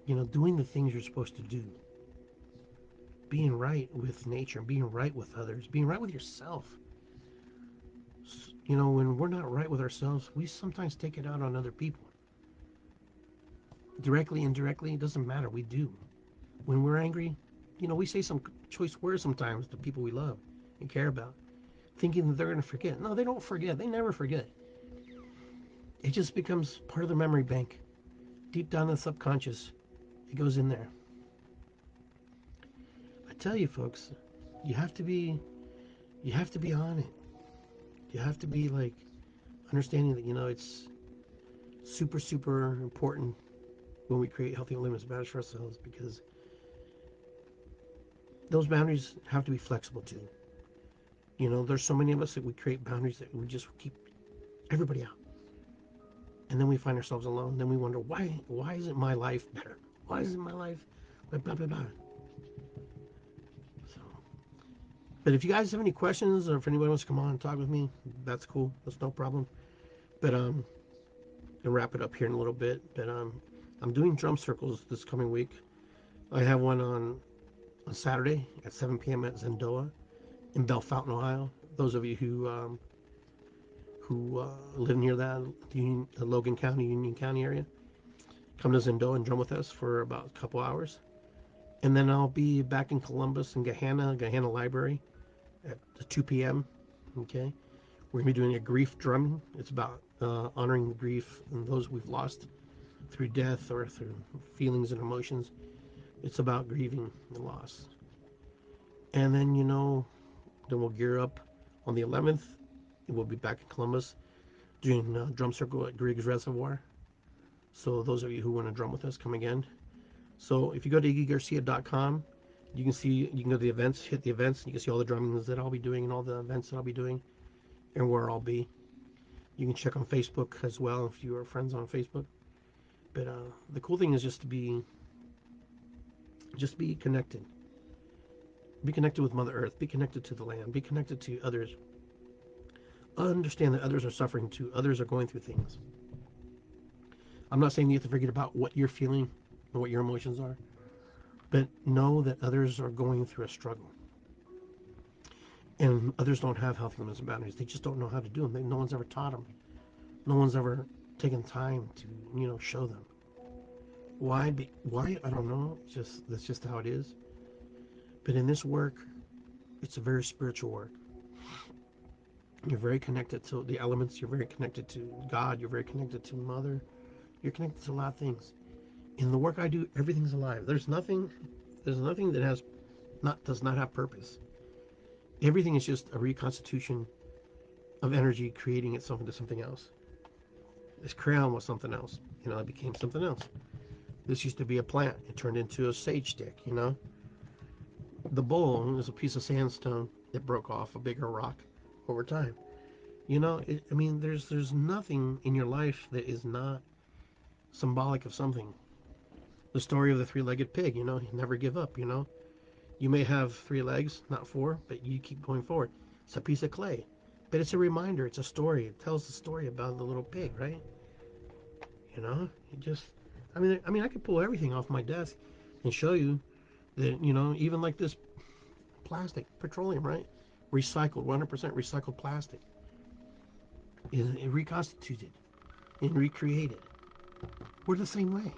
doing the things you're supposed to do, being right with nature, being right with others, being right with yourself. When we're not right with ourselves, we sometimes take it out on other people. directly, indirectly, it doesn't matter. We do. When we're angry, we say some choice words sometimes to people we love and care about, thinking that they're going to forget. No, they don't forget. They never forget. It just becomes part of the memory bank. Deep down in the subconscious, it goes in there. I tell you, folks, you have to be on it. You have to be like understanding that, it's super, super important when we create healthy limits boundaries for ourselves, because those boundaries have to be flexible too. There's so many of us that we create boundaries that we just keep everybody out. And then we find ourselves alone. Then we wonder, why isn't my life better? Why isn't my life blah, blah, blah, blah. So, but if you guys have any questions, or if anybody wants to come on and talk with me, that's cool. That's no problem. But I'll wrap it up here in a little bit. But I'm doing drum circles this coming week. I have one on Saturday at 7 p.m. at Zendoa in Bell Fountain, Ohio. Those of you who live near that, the Logan County, Union County area, come to Zendoa and drum with us for about a couple hours. And then I'll be back in Columbus in Gahanna Library at 2 p.m. Okay, we're gonna be doing a grief drumming. It's about honoring the grief and those we've lost through death or through feelings and emotions. It's about grieving the loss. And then then we'll gear up on the 11th. We'll be back in Columbus doing a drum circle at Griggs Reservoir. So those of you who want to drum with us, come again. So if you go to iggygarcia.com, you can go to the events, hit the events, and you can see all the drummings that I'll be doing and all the events that I'll be doing and where I'll be. You can check on Facebook as well if you are friends on Facebook. But the cool thing is just to be connected. Be connected with Mother Earth. Be connected to the land. Be connected to others. Understand that others are suffering too. Others are going through things. I'm not saying you have to forget about what you're feeling and what your emotions are, but know that others are going through a struggle. And others don't have healthy limits and boundaries. They just don't know how to do them. No one's ever taught them. No one's ever taken time to, show them. Why? Why? I don't know. That's just how it is. But in this work, it's a very spiritual work. You're very connected to the elements. You're very connected to God. You're very connected to Mother. You're connected to a lot of things. In the work I do, everything's alive. There's nothing that does not have purpose. Everything is just a reconstitution of energy creating itself into something else. This crayon was something else. It became something else. This used to be a plant. It turned into a sage stick, The bowl is a piece of sandstone that broke off a bigger rock over time. There's nothing in your life that is not symbolic of something. The story of the three-legged pig, you never give up, You may have 3 legs, not 4, but you keep going forward. It's a piece of clay, but it's a reminder. It's a story. It tells the story about the little pig, right? I could pull everything off my desk and show you that, even like this plastic, petroleum, right? Recycled, 100% recycled plastic is reconstituted and recreated. We're the same way.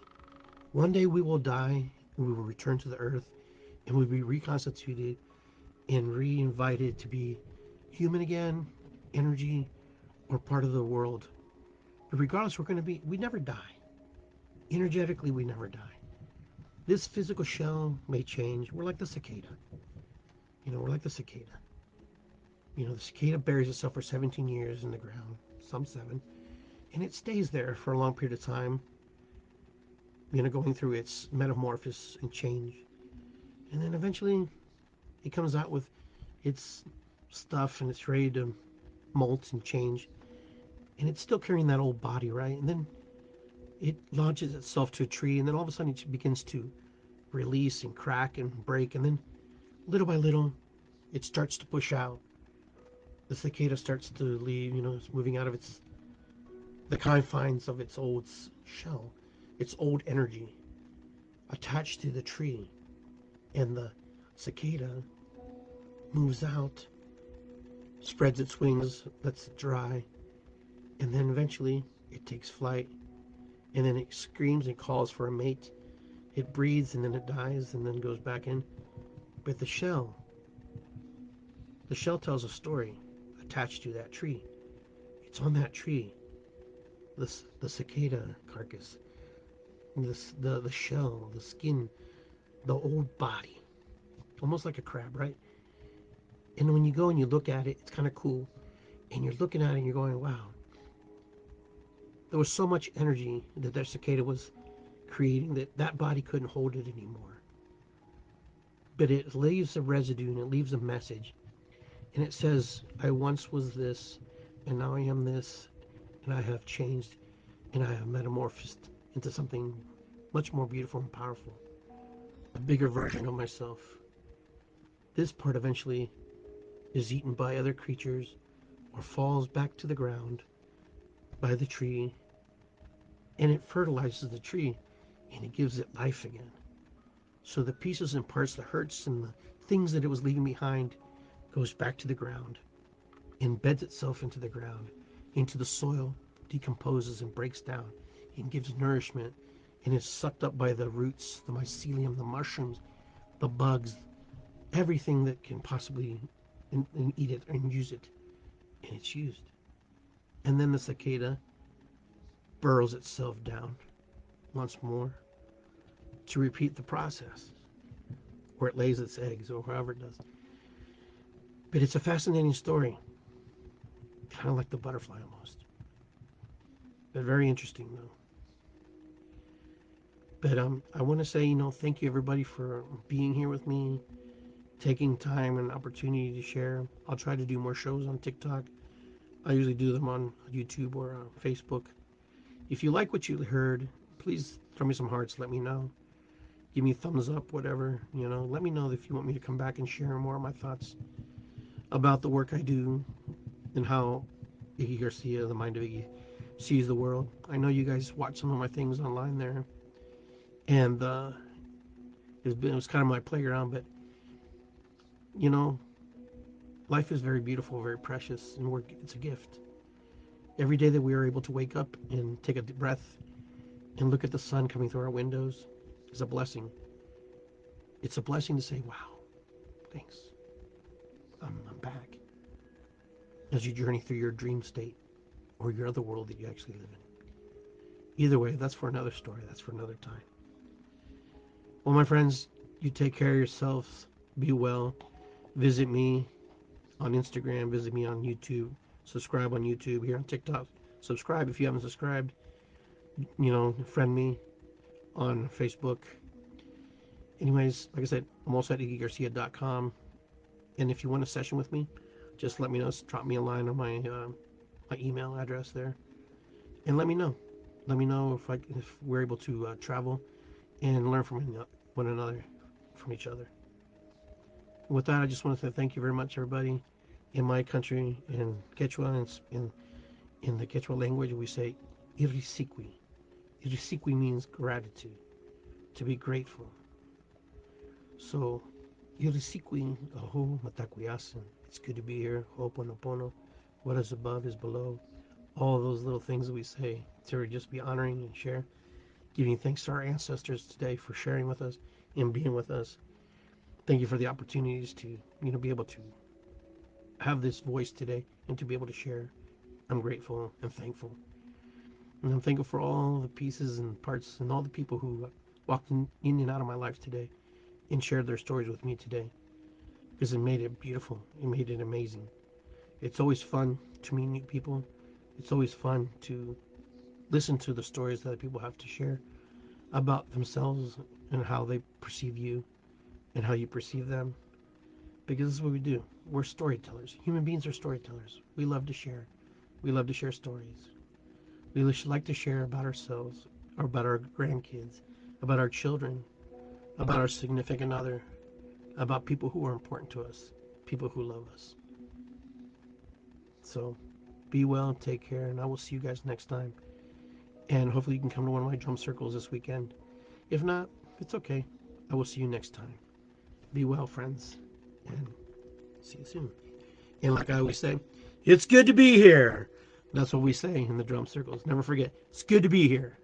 One day we will die and we will return to the earth and we'll be reconstituted and re-invited to be human again, energy, or part of the world. But regardless, we never die. Energetically, we never die. This physical shell may change. We're like the cicada. We're like the cicada. The cicada buries itself for 17 years in the ground, some 7, and it stays there for a long period of time, going through its metamorphosis and change. And then eventually it comes out with its stuff and it's ready to molt and change. And it's still carrying that old body, right? And then it launches itself to a tree, and then all of a sudden it begins to release and crack and break. And then little by little, it starts to push out. The cicada starts to leave, it's moving out of the confines of its old shell, its old energy attached to the tree. And the cicada moves out, spreads its wings, lets it dry, and then eventually it takes flight and then it screams and calls for a mate. It breathes and then it dies and then goes back in. But the shell tells a story attached to that tree. It's on that tree. The cicada carcass, the shell, the skin, the old body, almost like a crab, right? And when you go and you look at it, it's kind of cool. And you're looking at it and you're going, wow. There was so much energy that cicada was creating that body couldn't hold it anymore. But it leaves a residue and it leaves a message. And it says, I once was this, and now I am this, and I have changed, and I have metamorphosed into something much more beautiful and powerful. A bigger version of myself. This part eventually is eaten by other creatures or falls back to the ground by the tree, and it fertilizes the tree and it gives it life again. So the pieces and parts, the hurts and the things that it was leaving behind, goes back to the ground, embeds itself into the ground, into the soil, decomposes and breaks down and gives nourishment, and is sucked up by the roots, the mycelium, the mushrooms, the bugs, everything that can possibly and eat it and use it, and it's used. And then the cicada burrows itself down once more to repeat the process, where it lays its eggs or however it does. But it's a fascinating story, kind of like the butterfly almost, but very interesting though. But I want to say, thank you everybody for being here with me, taking time and opportunity to share. I'll try to do more shows on TikTok. I usually do them on YouTube or Facebook. If you like what you heard, please throw me some hearts. Let me know. Give me a thumbs up, whatever. Let me know if you want me to come back and share more of my thoughts about the work I do and how Iggy Garcia, the mind of Iggy, sees the world. I know you guys watch some of my things online there, and it was kind of my playground. But life is very beautiful, very precious, and it's a gift. Every day that we are able to wake up and take a deep breath and look at the sun coming through our windows is a blessing. It's a blessing to say, wow, thanks. I'm back. As you journey through your dream state or your other world that you actually live in. Either way, that's for another story. That's for another time. Well, my friends, you take care of yourselves. Be well. Visit me on Instagram. Visit me on YouTube. Subscribe on YouTube. Here on TikTok. Subscribe if you haven't subscribed. Friend me on Facebook. Anyways, like I said, I'm also at iggygarcia.com. And if you want a session with me, just let me know. Drop me a line on my email address there, and let me know. Let me know if we're able to travel and learn from one another, from each other. With that, I just want to say thank you very much, everybody. In my country, in Quechua, in the Quechua language, we say "irisiqui." Irisiqui means gratitude, to be grateful. So, Irisiqui, aho matakuyasin. It's good to be here. Ho'oponopono. What is above is below. All those little things that we say to just be honoring and share. Giving thanks to our ancestors today for sharing with us and being with us. Thank you for the opportunities to, be able to have this voice today and to be able to share. I'm grateful and thankful. And I'm thankful for all the pieces and parts and all the people who walked in and out of my life today and shared their stories with me today. Because it made it beautiful. It made it amazing. It's always fun to meet new people. It's always fun to listen to the stories that people have to share about themselves and how they perceive you and how you perceive them. Because this is what we do. We're storytellers. Human beings are storytellers. We love to share. We love to share stories. We like to share about ourselves, or about our grandkids, about our children, about our significant other, about people who are important to us, people who love us. So be well, take care, and I will see you guys next time. And hopefully you can come to one of my drum circles this weekend. If not, it's okay. I will see you next time. Be well, friends, and see you soon. And like I always say, it's good to be here. That's what we say in the drum circles. Never forget, it's good to be here.